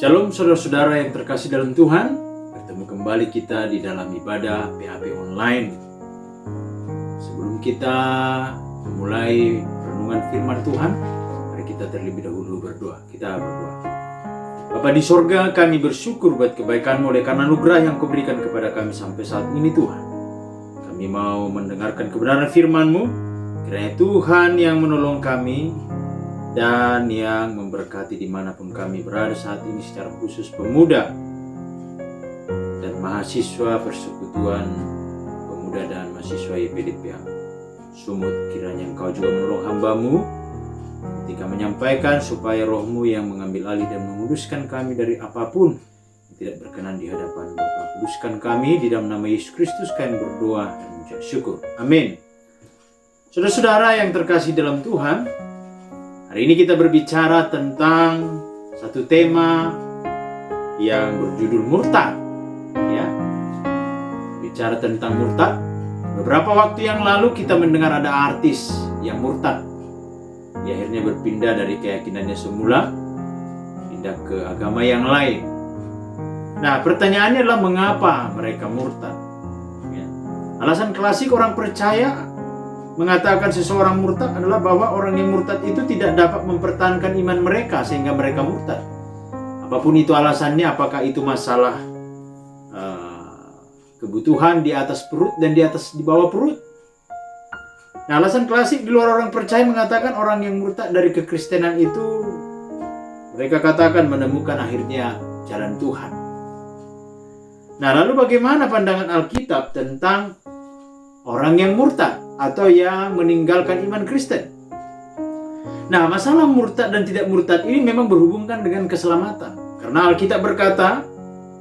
Shalom saudara-saudara yang terkasih dalam Tuhan. Bertemu kembali kita di dalam ibadah PHP online. Sebelum kita memulai renungan firman Tuhan, mari kita terlebih dahulu berdoa. Kita berdoa. Bapa di sorga, kami bersyukur buat kebaikan-Mu oleh karena anugerah yang Kau berikan kepada kami sampai saat ini Tuhan. Kami mau mendengarkan kebenaran firman-Mu, kiranya Tuhan yang menolong kami dan yang memberkati dimanapun kami berada saat ini, secara khusus pemuda dan mahasiswa Persekutuan Pemuda dan Mahasiswa YPDP Sumut. Kiranya Engkau juga menolong hamba-Mu ketika menyampaikan, supaya Roh-Mu yang mengambil alih dan menguduskan kami dari apapun yang tidak berkenan di hadapan Bapa. Kuduskan kami, di dalam nama Yesus Kristus kami berdoa dan mengucap syukur. Amin. Saudara-saudara yang terkasih dalam Tuhan, hari ini kita berbicara tentang satu tema yang berjudul murtad. Ya, bicara tentang murtad. Beberapa waktu yang lalu kita mendengar ada artis yang murtad. Dia akhirnya berpindah dari keyakinannya semula, pindah ke agama yang lain. Nah, pertanyaannya adalah mengapa mereka murtad? Ya. Alasan klasik orang percaya mengatakan seseorang murtad adalah bahwa orang yang murtad itu tidak dapat mempertahankan iman mereka sehingga mereka murtad. Apapun itu alasannya, apakah itu masalah kebutuhan di atas perut dan di bawah perut. Nah, alasan klasik di luar orang percaya mengatakan orang yang murtad dari kekristenan itu, mereka katakan menemukan akhirnya jalan Tuhan. Nah, lalu bagaimana pandangan Alkitab tentang orang yang murtad atau yang meninggalkan iman Kristen? Nah, masalah murtad dan tidak murtad ini memang berhubungan dengan keselamatan. Karena Alkitab berkata,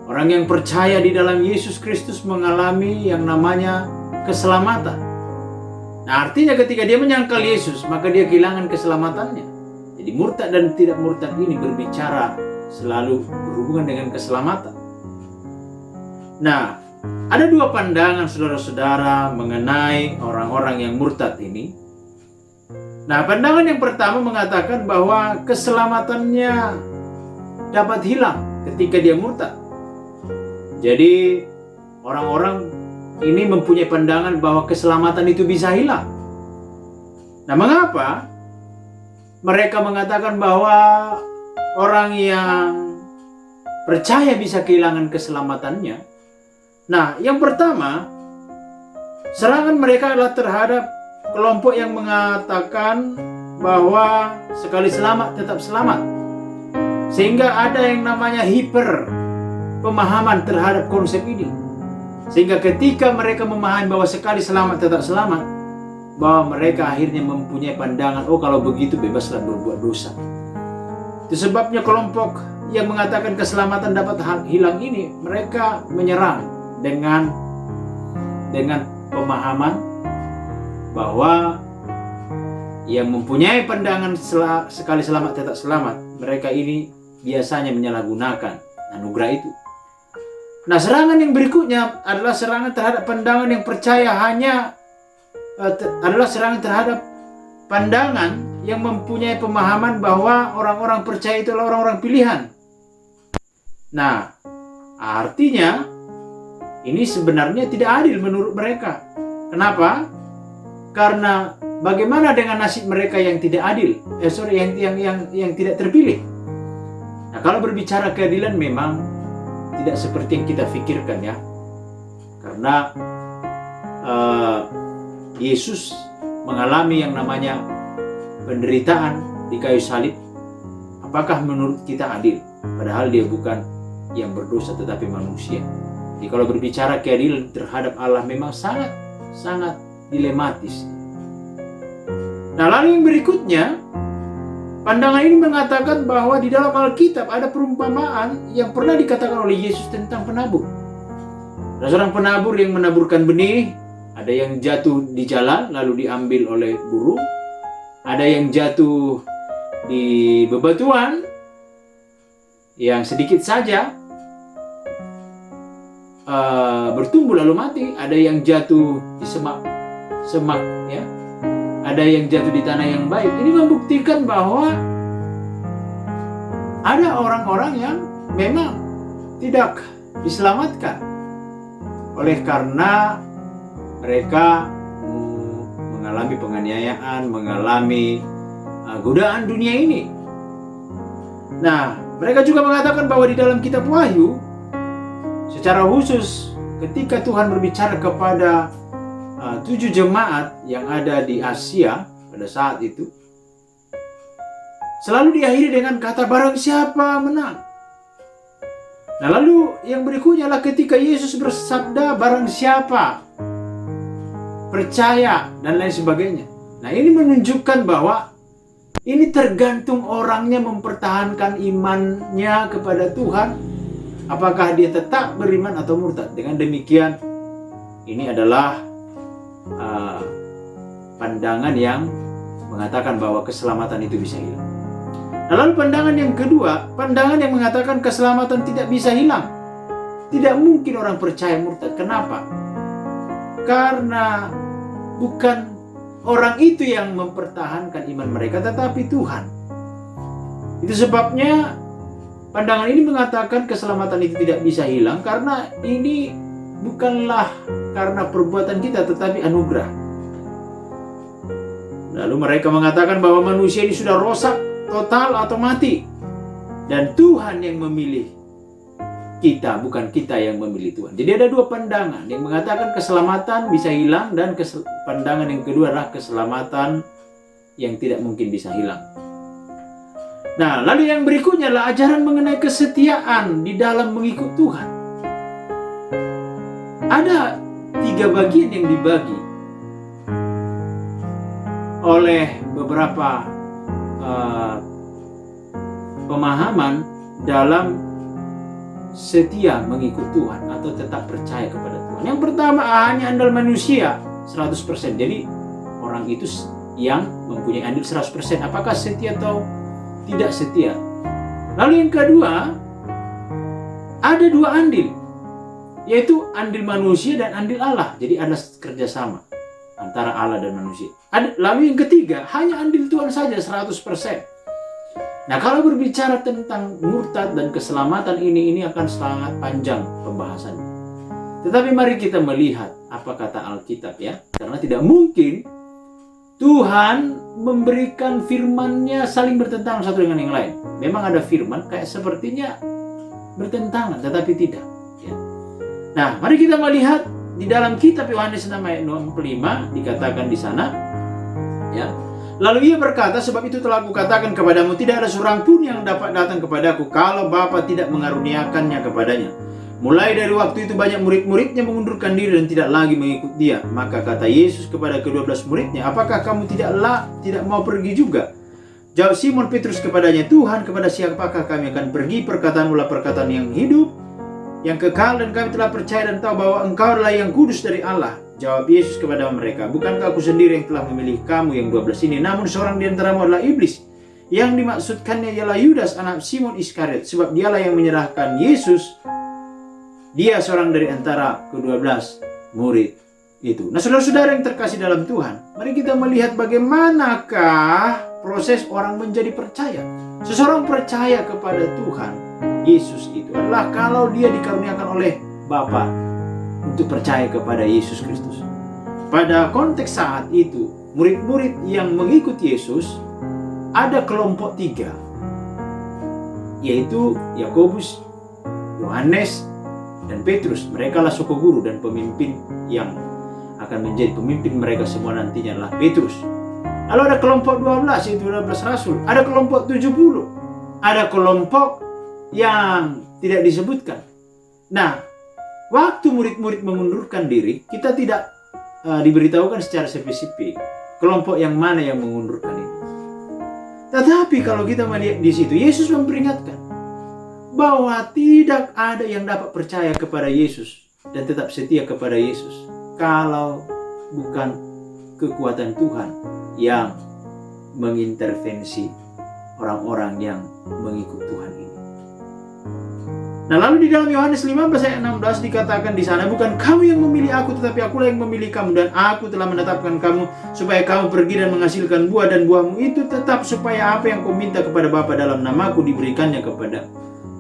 orang yang percaya di dalam Yesus Kristus mengalami yang namanya keselamatan. Nah, artinya ketika dia menyangkal Yesus, maka dia kehilangan keselamatannya. Jadi murtad dan tidak murtad ini berbicara selalu berhubungan dengan keselamatan. Nah, ada dua pandangan saudara-saudara mengenai orang-orang yang murtad ini. Nah, pandangan yang pertama mengatakan bahwa keselamatannya dapat hilang ketika dia murtad. Jadi orang-orang ini mempunyai pandangan bahwa keselamatan itu bisa hilang. Nah, mengapa mereka mengatakan bahwa orang yang percaya bisa kehilangan keselamatannya? Nah, yang pertama, serangan mereka adalah terhadap kelompok yang mengatakan bahwa sekali selamat tetap selamat. Sehingga ada yang namanya hiper pemahaman terhadap konsep ini. Sehingga ketika mereka memahami bahwa sekali selamat tetap selamat, bahwa mereka akhirnya mempunyai pandangan, oh kalau begitu bebaslah berbuat dosa. Itu sebabnya kelompok yang mengatakan keselamatan dapat hilang ini, mereka menyerang dengan pemahaman bahwa yang mempunyai pandangan sekali selamat tetap selamat, mereka ini biasanya menyalahgunakan anugerah itu. Nah, serangan yang berikutnya adalah serangan terhadap pandangan yang percaya adalah serangan terhadap pandangan yang mempunyai pemahaman bahwa orang-orang percaya itu adalah orang-orang pilihan. Nah, artinya ini sebenarnya tidak adil menurut mereka. Kenapa? Karena bagaimana dengan nasib mereka yang tidak adil? Yang tidak terpilih. Nah, kalau berbicara keadilan memang tidak seperti yang kita pikirkan ya. Karena Yesus mengalami yang namanya penderitaan di kayu salib. Apakah menurut kita adil? Padahal dia bukan yang berdosa tetapi manusia. Jadi kalau berbicara keadilan terhadap Allah memang sangat dilematis. Nah, lalu yang berikutnya, pandangan ini mengatakan bahwa di dalam Alkitab ada perumpamaan yang pernah dikatakan oleh Yesus tentang penabur. Ada seorang penabur yang menaburkan benih, ada yang jatuh di jalan lalu diambil oleh burung, ada yang jatuh di bebatuan yang sedikit saja bertumbuh lalu mati, ada yang jatuh di semak ya, ada yang jatuh di tanah yang baik. Ini membuktikan bahwa ada orang-orang yang memang tidak diselamatkan oleh karena mereka mengalami penganiayaan, mengalami godaan dunia ini. Nah, mereka juga mengatakan bahwa di dalam kitab Wahyu, secara khusus ketika Tuhan berbicara kepada 7 jemaat yang ada di Asia pada saat itu, selalu diakhiri dengan kata barang siapa menang. Nah, lalu yang berikutnya adalah ketika Yesus bersabda barang siapa percaya dan lain sebagainya. Nah, ini menunjukkan bahwa ini tergantung orangnya mempertahankan imannya kepada Tuhan, apakah dia tetap beriman atau murtad. Dengan demikian, ini adalah pandangan yang mengatakan bahwa keselamatan itu bisa hilang. Nah, lalu pandangan yang kedua, pandangan yang mengatakan keselamatan tidak bisa hilang. Tidak mungkin orang percaya murtad. Kenapa? Karena bukan orang itu yang mempertahankan iman mereka, tetapi Tuhan. Itu sebabnya pandangan ini mengatakan keselamatan itu tidak bisa hilang, karena ini bukanlah karena perbuatan kita, tetapi anugerah. Lalu mereka mengatakan bahwa manusia ini sudah rusak total atau mati, dan Tuhan yang memilih kita, bukan kita yang memilih Tuhan. Jadi ada dua pandangan yang mengatakan keselamatan bisa hilang, dan pandangan yang kedua adalah keselamatan yang tidak mungkin bisa hilang. Nah, lalu yang berikutnya adalah ajaran mengenai kesetiaan di dalam mengikut Tuhan. Ada 3 bagian yang dibagi oleh beberapa pemahaman dalam setia mengikut Tuhan atau tetap percaya kepada Tuhan. Yang pertama, hanya andal manusia 100%. Jadi orang itu yang mempunyai andil 100%, apakah setia atau tidak setia. Lalu yang kedua, ada 2 andil, yaitu andil manusia dan andil Allah. Jadi ada kerjasama antara Allah dan manusia. Lalu yang ketiga, hanya andil Tuhan saja 100%. Nah, kalau berbicara tentang murtad dan keselamatan ini akan sangat panjang pembahasannya. Tetapi mari kita melihat apa kata Alkitab ya. Karena tidak mungkin Tuhan memberikan firman-Nya saling bertentangan satu dengan yang lain. Memang ada firman kayak sepertinya bertentangan, tetapi tidak. Ya. Nah, mari kita melihat di dalam kitab Yohanes 6 ayat 65 dikatakan di sana, ya. Lalu ia berkata, sebab itu telah kukatakan kepadamu, tidak ada seorang pun yang dapat datang kepadaku kalau Bapa tidak mengaruniakannya kepadanya. Mulai dari waktu itu banyak murid-muridnya mengundurkan diri dan tidak lagi mengikut dia. Maka kata Yesus kepada ke-12 muridnya, apakah kamu tidak mau pergi juga? Jawab Simon Petrus kepadanya, Tuhan, kepada siapakah kami akan pergi? Perkataanmu adalah perkataan yang hidup, yang kekal, dan kami telah percaya dan tahu bahwa Engkau adalah yang kudus dari Allah. Jawab Yesus kepada mereka, bukankah aku sendiri yang telah memilih kamu yang 12 ini? Namun seorang di antaramu adalah iblis. Yang dimaksudkannya ialah Yudas anak Simon Iskariot, sebab dialah yang menyerahkan Yesus. Dia seorang dari antara ke-12 murid itu. Nah, saudara-saudara yang terkasih dalam Tuhan, mari kita melihat bagaimanakah proses orang menjadi percaya. Seseorang percaya kepada Tuhan Yesus itu adalah kalau dia dikaruniakan oleh Bapa untuk percaya kepada Yesus Kristus. Pada konteks saat itu, murid-murid yang mengikut Yesus ada kelompok 3, yaitu Yakobus, Yohanes, dan Petrus. Mereka lah suku guru dan pemimpin yang akan menjadi pemimpin mereka semua nantinya adalah Petrus. Lalu ada kelompok 12, yaitu 12 rasul. Ada kelompok 70. Ada kelompok yang tidak disebutkan. Nah, waktu murid-murid mengundurkan diri, kita tidak diberitahukan secara spesifik kelompok yang mana yang mengundurkan diri. Tetapi kalau kita melihat di situ, Yesus memperingatkan bahwa tidak ada yang dapat percaya kepada Yesus dan tetap setia kepada Yesus kalau bukan kekuatan Tuhan yang mengintervensi orang-orang yang mengikut Tuhan ini. Nah, lalu di dalam Yohanes 15 ayat 16 dikatakan di sana, bukan kamu yang memilih aku, tetapi akulah yang memilih kamu, dan aku telah menetapkan kamu supaya kamu pergi dan menghasilkan buah, dan buahmu itu tetap, supaya apa yang kau minta kepada Bapa dalam namaku diberikannya kepada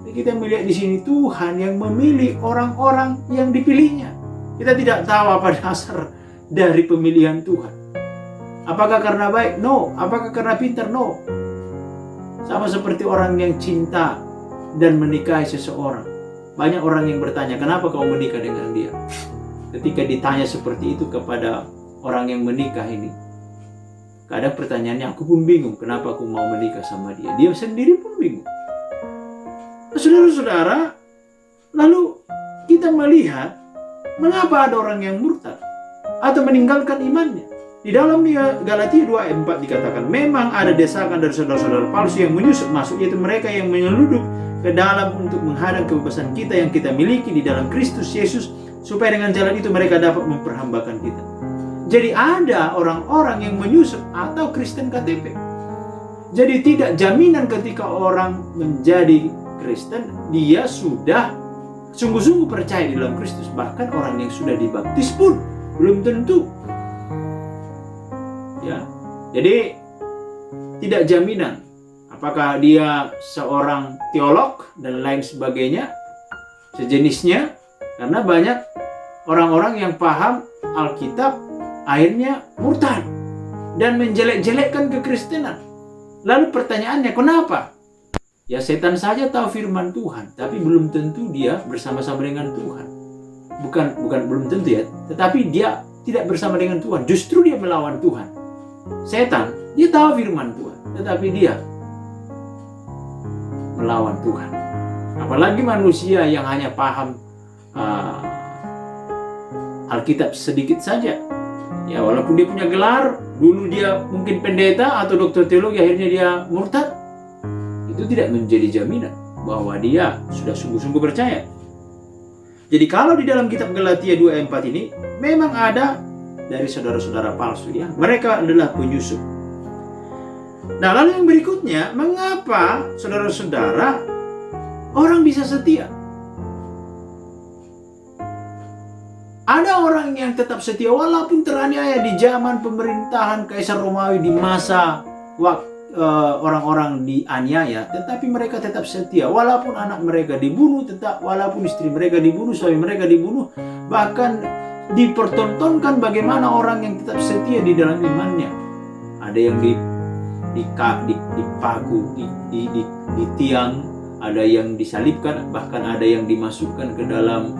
Kita melihat di sini Tuhan yang memilih orang-orang yang dipilihnya. Kita tidak tahu apa dasar dari pemilihan Tuhan. Apakah karena baik? No. Apakah karena pintar? No. Sama seperti orang yang cinta dan menikahi seseorang. Banyak orang yang bertanya, kenapa kau menikah dengan dia? Ketika ditanya seperti itu kepada orang yang menikah ini, kadang pertanyaannya, aku pun bingung kenapa aku mau menikah sama dia. Dia sendiri pun bingung. Saudara-saudara, lalu kita melihat mengapa ada orang yang murtad atau meninggalkan imannya. Di dalam Galatia 2 ayat 4 dikatakan, memang ada desakan dari saudara-saudara palsu yang menyusup masuk, yaitu mereka yang menyeluduk ke dalam untuk menghadang kebebasan kita yang kita miliki di dalam Kristus Yesus, supaya dengan jalan itu mereka dapat memperhambakan kita. Jadi ada orang-orang yang menyusup atau Kristen KTP. Jadi tidak jaminan ketika orang menjadi Kristen, dia sudah sungguh-sungguh percaya di dalam Kristus. Bahkan orang yang sudah dibaptis pun belum tentu. Ya, jadi tidak jaminan apakah dia seorang teolog dan lain sebagainya, sejenisnya, karena banyak orang-orang yang paham Alkitab akhirnya murtad dan menjelek-jelekkan kekristenan. Lalu pertanyaannya, kenapa? Ya, setan saja tahu firman Tuhan, tapi belum tentu dia bersama-sama dengan Tuhan. Bukan belum tentu ya, tetapi dia tidak bersama dengan Tuhan, justru dia melawan Tuhan. Setan, dia tahu firman Tuhan, tetapi dia melawan Tuhan. Apalagi manusia yang hanya paham Alkitab sedikit saja. Ya, walaupun dia punya gelar, dulu dia mungkin pendeta atau dokter teologi, akhirnya dia murtad. Itu tidak menjadi jaminan bahwa dia sudah sungguh-sungguh percaya. Jadi kalau di dalam kitab Galatia 2 ayat 4 ini memang ada dari saudara-saudara palsu, ya. Mereka adalah penyusup. Nah, lalu yang berikutnya, mengapa saudara-saudara orang bisa setia? Ada orang yang tetap setia walaupun teraniaya di zaman pemerintahan Kaisar Romawi, di masa orang-orang dianiaya, tetapi mereka tetap setia walaupun anak mereka dibunuh, walaupun istri mereka dibunuh, suami mereka dibunuh, bahkan dipertontonkan bagaimana orang yang tetap setia di dalam imannya. Ada yang dipaku, di tiang, ada yang disalibkan, bahkan ada yang dimasukkan ke dalam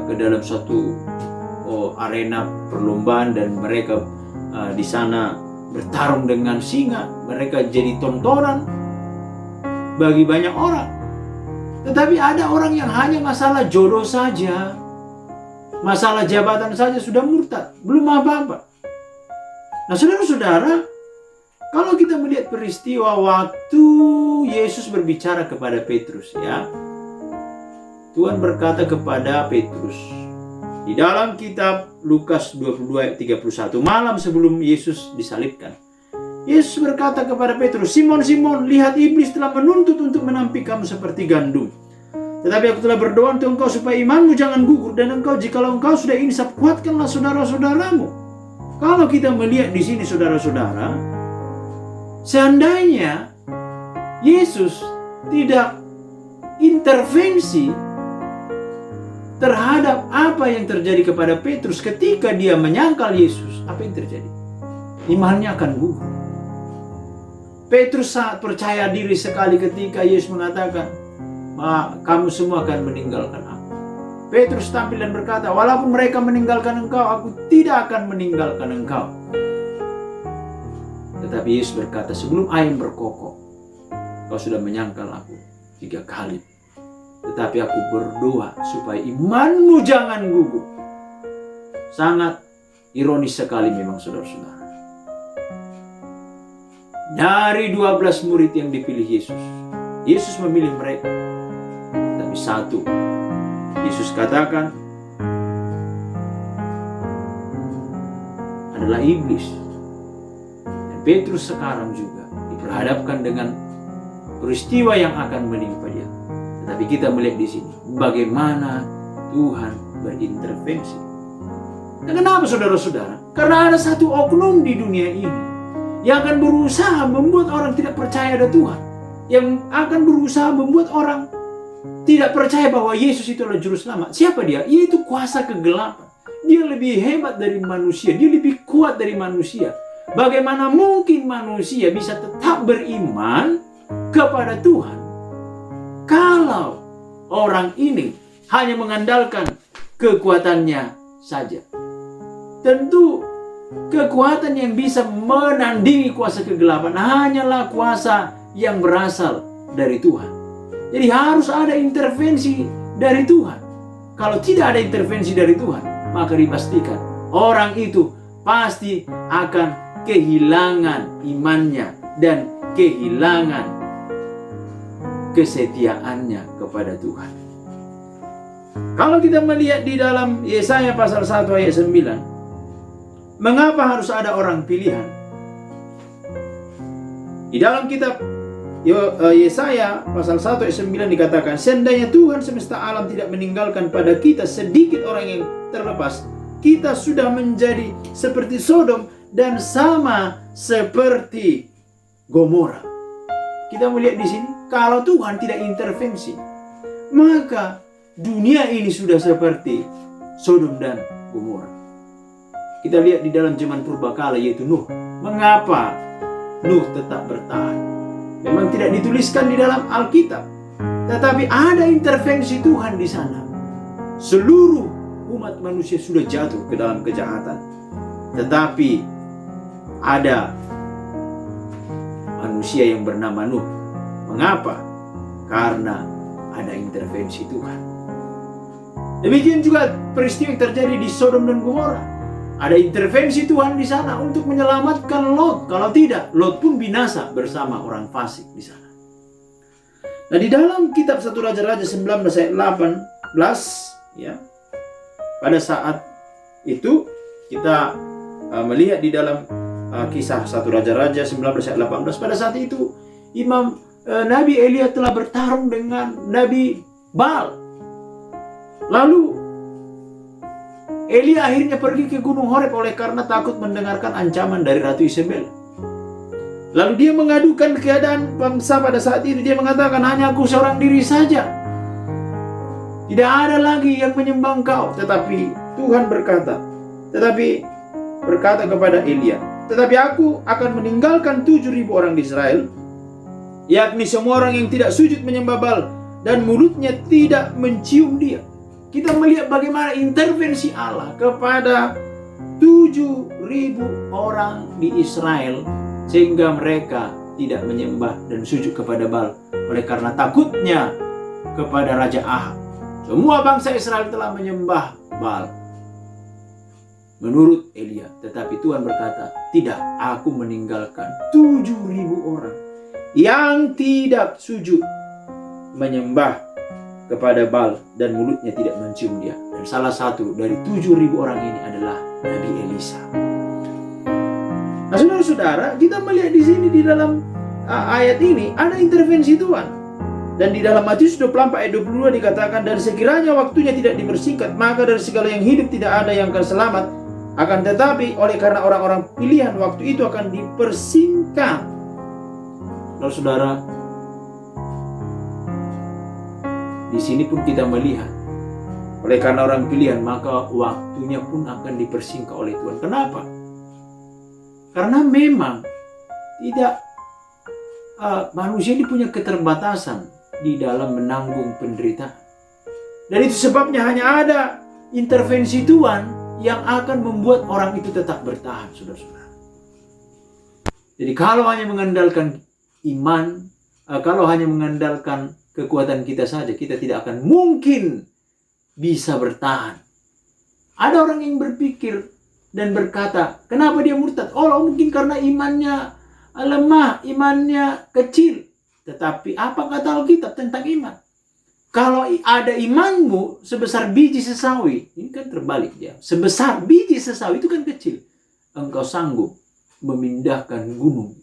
ke dalam suatu arena perlombaan, dan mereka di sana bertarung dengan singa. Mereka jadi tontonan bagi banyak orang. Tetapi ada orang yang hanya masalah jodoh saja, masalah jabatan saja sudah murtad, belum apa-apa. Nah, saudara-saudara, kalau kita melihat peristiwa waktu Yesus berbicara kepada Petrus, ya, Tuhan berkata kepada Petrus di dalam kitab Lukas 22 ayat 31, malam sebelum Yesus disalibkan, Yesus berkata kepada Petrus, Simon, Simon, lihat iblis telah menuntut untuk menampik kamu seperti gandum. Tetapi aku telah berdoa untuk engkau supaya imanmu jangan gugur, dan jikalau engkau sudah insaf, kuatkanlah saudara-saudaramu. Kalau kita melihat di sini, saudara-saudara, seandainya Yesus tidak intervensi terhadap apa yang terjadi kepada Petrus ketika dia menyangkal Yesus, apa yang terjadi? Imannya akan gugur. Petrus sangat percaya diri sekali ketika Yesus mengatakan, kamu semua akan meninggalkan aku. Petrus tampil dan berkata, walaupun mereka meninggalkan engkau, aku tidak akan meninggalkan engkau. Tetapi Yesus berkata, sebelum ayam berkokok, kau sudah menyangkal aku 3 kali. Tetapi aku berdoa supaya imanmu jangan gugur. Sangat ironis sekali memang, saudara-saudara. Dari 12 murid yang dipilih Yesus, Yesus memilih mereka. Tapi satu, Yesus katakan adalah iblis. Dan Petrus sekarang juga diperhadapkan dengan peristiwa yang akan menimpa dia. Tetapi kita melihat di sini bagaimana Tuhan berintervensi. Dan kenapa, saudara-saudara? Karena ada satu oknum di dunia ini yang akan berusaha membuat orang tidak percaya ada Tuhan, yang akan berusaha membuat orang tidak percaya bahwa Yesus itu adalah juru selamat. Siapa dia? Yaitu kuasa kegelapan. Dia lebih hebat dari manusia, dia lebih kuat dari manusia. Bagaimana mungkin manusia bisa tetap beriman kepada Tuhan kalau orang ini hanya mengandalkan kekuatannya saja? Tentu kekuatan yang bisa menandingi kuasa kegelapan hanyalah kuasa yang berasal dari Tuhan. Jadi harus ada intervensi dari Tuhan. Kalau tidak ada intervensi dari Tuhan, maka dipastikan orang itu pasti akan kehilangan imannya dan kehilangan kesetiaannya kepada Tuhan. Kalau kita melihat di dalam Yesaya pasal 1 ayat 9, mengapa harus ada orang pilihan? Di dalam kitab Yesaya pasal 1 ayat 9 dikatakan, seandainya Tuhan semesta alam tidak meninggalkan pada kita sedikit orang yang terlepas, kita sudah menjadi seperti Sodom dan sama seperti Gomora. Kita melihat di sini, kalau Tuhan tidak intervensi, maka dunia ini sudah seperti Sodom dan Gomora. Kita lihat di dalam zaman purbakala, yaitu Nuh. Mengapa Nuh tetap bertahan? Memang tidak dituliskan di dalam Alkitab, tetapi ada intervensi Tuhan di sana. Seluruh umat manusia sudah jatuh ke dalam kejahatan, tetapi ada manusia yang bernama Nuh. Mengapa? Karena ada intervensi Tuhan. Demikian juga peristiwa yang terjadi di Sodom dan Gomora. Ada intervensi Tuhan di sana untuk menyelamatkan Lot. Kalau tidak, Lot pun binasa bersama orang fasik di sana. Nah, di dalam kitab 1 Raja-Raja 19 ayat 18, ya, pada saat itu kita melihat di dalam kisah 1 Raja-Raja 19 ayat 18, pada saat itu Nabi Elia telah bertarung dengan Nabi Baal. Lalu Elia akhirnya pergi ke Gunung Horeb oleh karena takut mendengarkan ancaman dari Ratu Isabel. Lalu dia mengadukan keadaan bangsa pada saat itu. Dia mengatakan, hanya aku seorang diri saja, tidak ada lagi yang menyembah engkau. Tetapi Tuhan berkata kepada Elia, tetapi aku akan meninggalkan 7.000 orang di Israel, yakni semua orang yang tidak sujud menyembah Baal dan mulutnya tidak mencium dia. Kita melihat bagaimana intervensi Allah kepada 7.000 orang di Israel, sehingga mereka tidak menyembah dan sujud kepada Baal oleh karena takutnya kepada Raja Ahab. Semua bangsa Israel telah menyembah Baal menurut Elia. Tetapi Tuhan berkata, tidak, aku meninggalkan 7.000 orang yang tidak sujud menyembah kepada Baal dan mulutnya tidak mencium dia. Dan salah satu dari 7.000 orang ini adalah Nabi Elisa. Nah, saudara-saudara, kita melihat di sini di dalam ayat ini ada intervensi Tuhan. Dan di dalam Matius 24 ayat 22 dikatakan, dan sekiranya waktunya tidak dipersingkat, maka dari segala yang hidup tidak ada yang akan selamat. Akan tetapi oleh karena orang-orang pilihan, waktu itu akan dipersingkat. Lalu saudara, di sini pun kita melihat, oleh karena orang pilihan, maka waktunya pun akan dipersingkat oleh Tuhan. Kenapa? Karena memang tidak manusia ini punya keterbatasan di dalam menanggung penderitaan. Dan itu sebabnya hanya ada intervensi Tuhan yang akan membuat orang itu tetap bertahan, saudara-saudara. Jadi kalau hanya mengandalkan iman, kalau hanya mengandalkan kekuatan kita saja, kita tidak akan mungkin bisa bertahan. Ada orang yang berpikir dan berkata, kenapa dia murtad? Oh, mungkin karena imannya lemah, imannya kecil. Tetapi apa kata Alkitab tentang iman? Kalau ada imanmu sebesar biji sesawi, ini kan terbalik ya. Sebesar biji sesawi itu kan kecil. Engkau sanggup memindahkan gunung.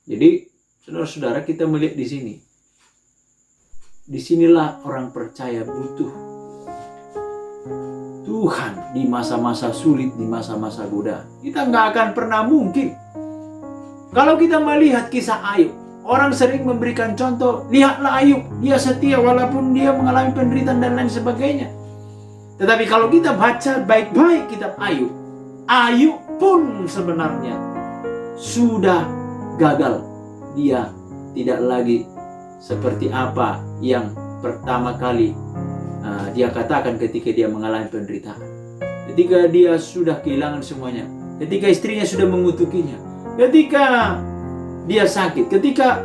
Jadi saudara-saudara, kita melihat di sini. Disinilah orang percaya butuh Tuhan di masa-masa sulit, di masa-masa godaan. Kita nggak akan pernah mungkin Kalau kita melihat kisah Ayub, orang sering memberikan contoh, lihatlah Ayub, dia setia walaupun dia mengalami penderitaan dan lain sebagainya. Tetapi kalau kita baca baik-baik kitab Ayub, Ayub pun sebenarnya sudah gagal. Dia tidak lagi seperti apa yang pertama kali dia katakan ketika dia mengalami penderitaan. Ketika dia sudah kehilangan semuanya, ketika istrinya sudah mengutukinya, ketika dia sakit, ketika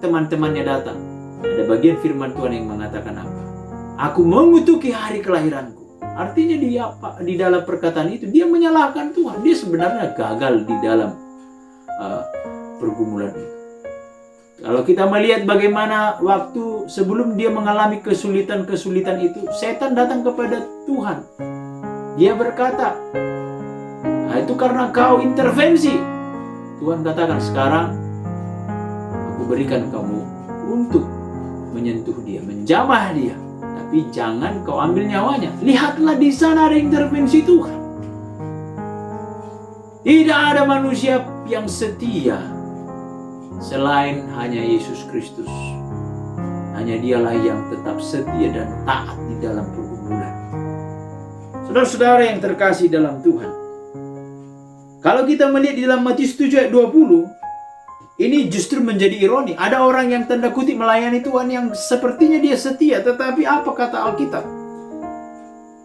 teman-temannya datang, ada bagian firman Tuhan yang mengatakan apa? Aku mengutuki hari kelahiranku. Artinya dia di dalam perkataan itu dia menyalahkan Tuhan. Dia sebenarnya gagal di dalam pergumulan itu. Kalau kita melihat bagaimana waktu sebelum dia mengalami kesulitan-kesulitan itu, setan datang kepada Tuhan. Dia berkata, itu karena kau intervensi. Tuhan katakan, sekarang aku berikan kamu untuk menyentuh dia, menjamah dia. Tapi jangan kau ambil nyawanya. Lihatlah di sana ada intervensi Tuhan. Tidak ada manusia yang setia selain hanya Yesus Kristus. Hanya dialah yang tetap setia dan taat di dalam pergumulan. Saudara-saudara yang terkasih dalam Tuhan, kalau kita melihat di dalam Matius 7 ayat 20, ini justru menjadi ironi. Ada orang yang tanda kutip melayani Tuhan yang sepertinya dia setia, tetapi apa kata Alkitab?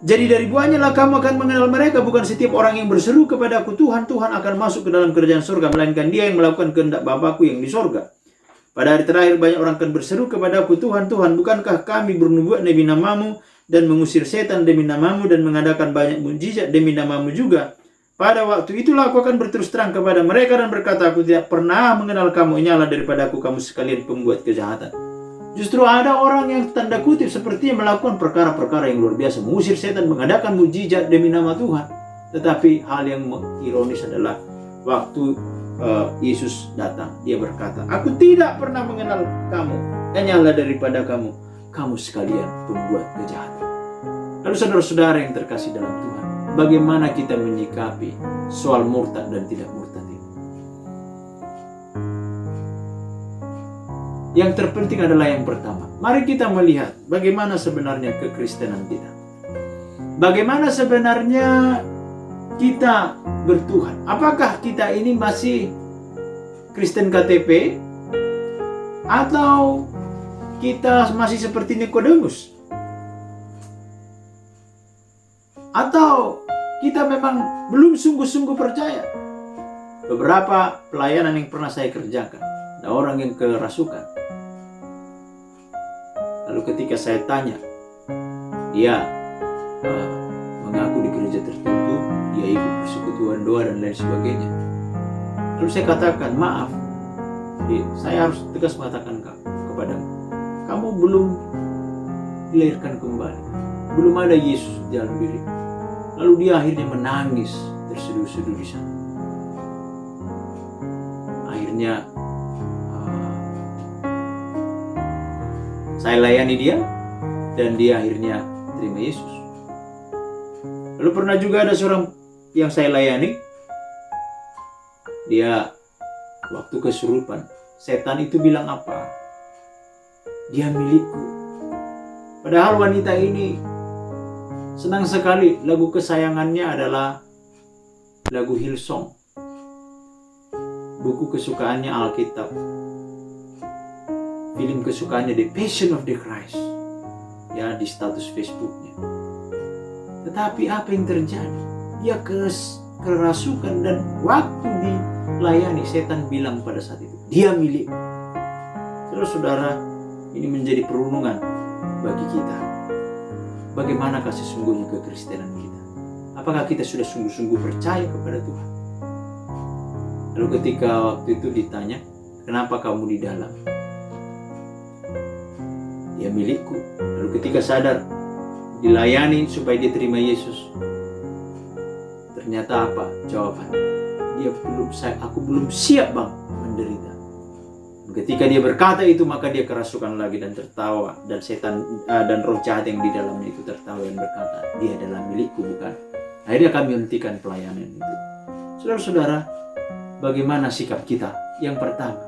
Jadi dari buahnya lah kamu akan mengenal mereka. Bukan setiap orang yang berseru kepada aku Tuhan, Tuhan akan masuk ke dalam kerajaan surga, melainkan dia yang melakukan kehendak Bapa-Ku yang di surga. Pada hari terakhir banyak orang akan berseru kepada aku, Tuhan, Tuhan, bukankah kami bernubuat demi namamu dan mengusir setan demi namamu dan mengadakan banyak mukjizat demi namamu juga? Pada waktu itulah aku akan berterus terang kepada mereka dan berkata, aku tidak pernah mengenal kamu, nyala daripada aku kamu sekalian pembuat kejahatan. Justru ada orang yang tanda kutip sepertinya melakukan perkara-perkara yang luar biasa, mengusir setan, mengadakan mukjizat demi nama Tuhan. Tetapi hal yang ironis adalah waktu Yesus datang, dia berkata, aku tidak pernah mengenal kamu, hanyalah daripada kamu sekalian pembuat kejahatan. Lalu saudara-saudara yang terkasih dalam Tuhan, bagaimana kita menyikapi soal murtad dan tidak murtad ini? Yang terpenting adalah yang pertama. Mari kita melihat bagaimana sebenarnya kekristenan kita. Bagaimana sebenarnya kita bertuhan. Apakah kita ini masih Kristen KTP? Atau kita masih seperti Nikodemus? Atau kita memang belum sungguh-sungguh percaya? Beberapa pelayanan yang pernah saya kerjakan, ada orang yang kerasukan. Lalu ketika saya tanya, dia mengaku di gereja tertentu, dia ikut persekutuan doa dan lain sebagainya. Lalu saya katakan, maaf, saya harus tegas mengatakan kepadamu, kamu belum dilahirkan kembali, belum ada Yesus di dalam diri. Lalu dia akhirnya menangis terseduh-seduh di sana. Akhirnya saya layani dia dan dia akhirnya terima Yesus. Lalu pernah juga ada seorang yang saya layani, dia waktu kesurupan, setan itu bilang apa? Dia milikku. Padahal wanita ini senang sekali, lagu kesayangannya adalah lagu Hillsong. Buku kesukaannya Alkitab. Film kesukaannya The Passion of the Christ. Ya, di status Facebooknya. Tetapi apa yang terjadi? Dia kerasukan dan waktu dilayani, setan bilang pada saat itu, dia milik. Saudara-saudara, ini menjadi perundungan bagi kita. Bagaimana kasih sungguhnya kekristenan kita? Apakah kita sudah sungguh-sungguh percaya kepada Tuhan? Lalu ketika waktu itu ditanya, kenapa kamu di dalam? Dia milikku. Lalu ketika sadar, dilayani supaya dia terima Yesus. Ternyata apa jawaban? Aku belum siap bang menderita. Ketika dia berkata itu, maka dia kerasukan lagi dan tertawa, dan setan dan roh jahat yang di dalamnya itu tertawa dan berkata, dia adalah milikku, bukan? Akhirnya kami hentikan pelayanan itu. Saudara-saudara, bagaimana sikap kita? Yang pertama,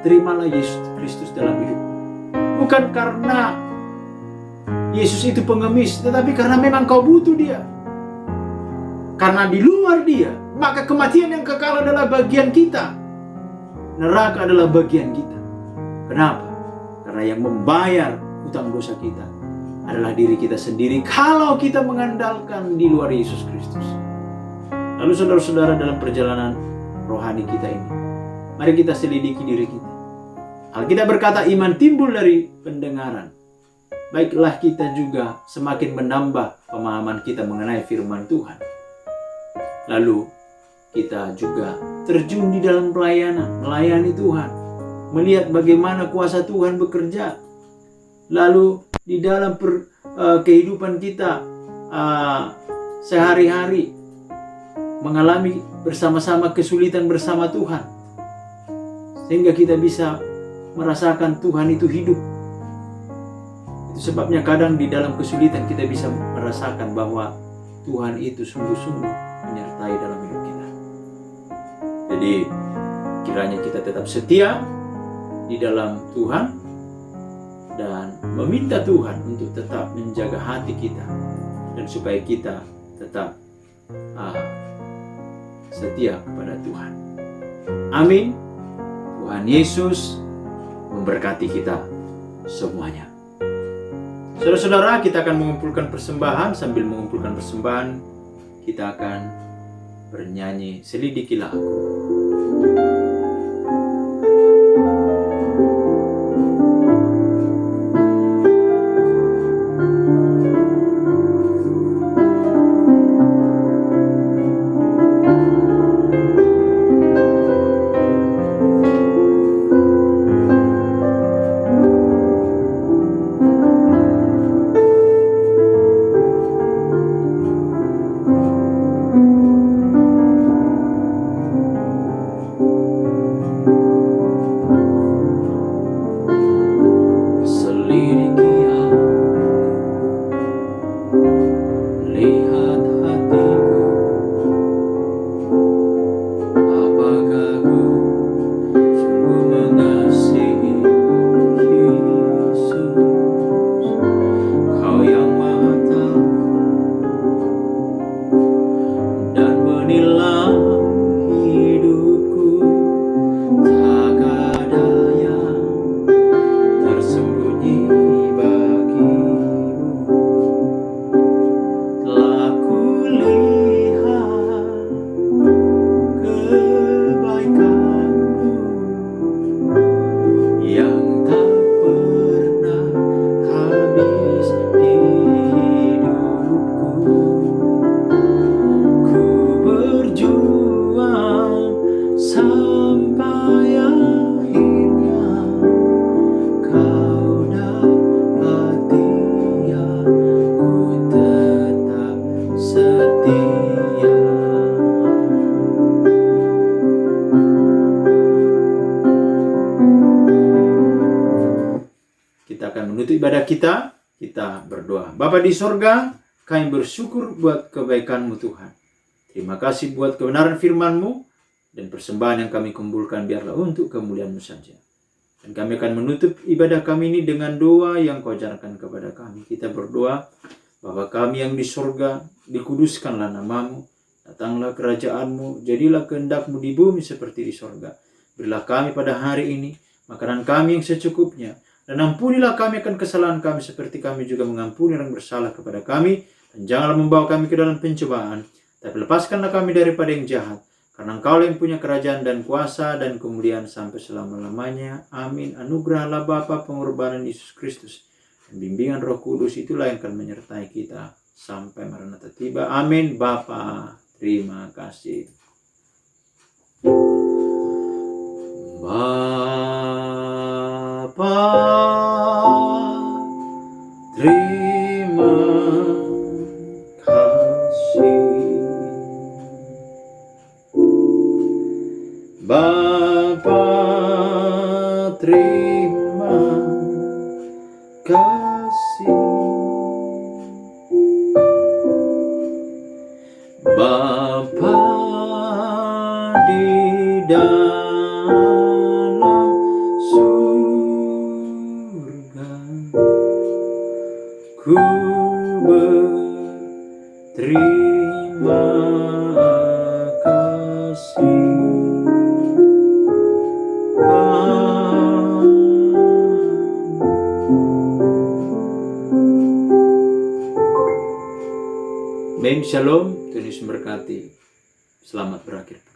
terimalah Yesus Kristus dalam hidup. Bukan karena Yesus itu pengemis, tetapi karena memang kau butuh Dia. Karena di luar Dia, maka kematian yang kekal adalah bagian kita. Neraka adalah bagian kita. Kenapa? Karena yang membayar hutang dosa kita adalah diri kita sendiri kalau kita mengandalkan di luar Yesus Kristus. Lalu saudara-saudara, dalam perjalanan rohani kita ini, mari kita selidiki diri kita. Alkitab berkata iman timbul dari pendengaran. Baiklah kita juga semakin menambah pemahaman kita mengenai firman Tuhan. Lalu kita juga terjun di dalam pelayanan, melayani Tuhan, melihat bagaimana kuasa Tuhan bekerja. Lalu di dalam kehidupan kita sehari-hari mengalami bersama-sama kesulitan bersama Tuhan, sehingga kita bisa merasakan Tuhan itu hidup. Itu sebabnya kadang di dalam kesulitan kita bisa merasakan bahwa Tuhan itu sungguh-sungguh menyertai dalam hidup kita. Jadi kiranya kita tetap setia di dalam Tuhan dan meminta Tuhan untuk tetap menjaga hati kita dan supaya kita tetap setia kepada Tuhan. Amin. Tuhan Yesus memberkati kita semuanya. Saudara-saudara, kita akan mengumpulkan persembahan. Sambil mengumpulkan persembahan, kita akan bernyanyi Selidikilah Aku. Menutup ibadah kita berdoa. Bapa di sorga, kami bersyukur buat kebaikan-Mu Tuhan. Terima kasih buat kebenaran firman-Mu dan persembahan yang kami kumpulkan biarlah untuk kemuliaan-Mu saja. Dan kami akan menutup ibadah kami ini dengan doa yang Kau ajarkan kepada kami. Kita berdoa, Bapa kami yang di sorga, dikuduskanlah nama-Mu, datanglah kerajaan-Mu, jadilah kehendak-Mu di bumi seperti di sorga. Berilah kami pada hari ini makanan kami yang secukupnya, dan ampunilah kami akan kesalahan kami seperti kami juga mengampuni orang bersalah kepada kami. Dan janganlah membawa kami ke dalam pencobaan, tapi lepaskanlah kami daripada yang jahat. Karena Engkau yang punya kerajaan dan kuasa dan kemuliaan sampai selama-lamanya. Amin. Anugerahlah Bapa, pengorbanan Yesus Kristus, dan bimbingan Roh Kudus itulah yang akan menyertai kita sampai Maranatha tiba. Amin. Bapa, terima kasih. Bapa, terima kasih. Bapa, terima kasih. Bapa, dalam surga. Ku berterima kasih. Amin. Shalom, Tuhan Yesus memberkati. Selamat berakhir pekan.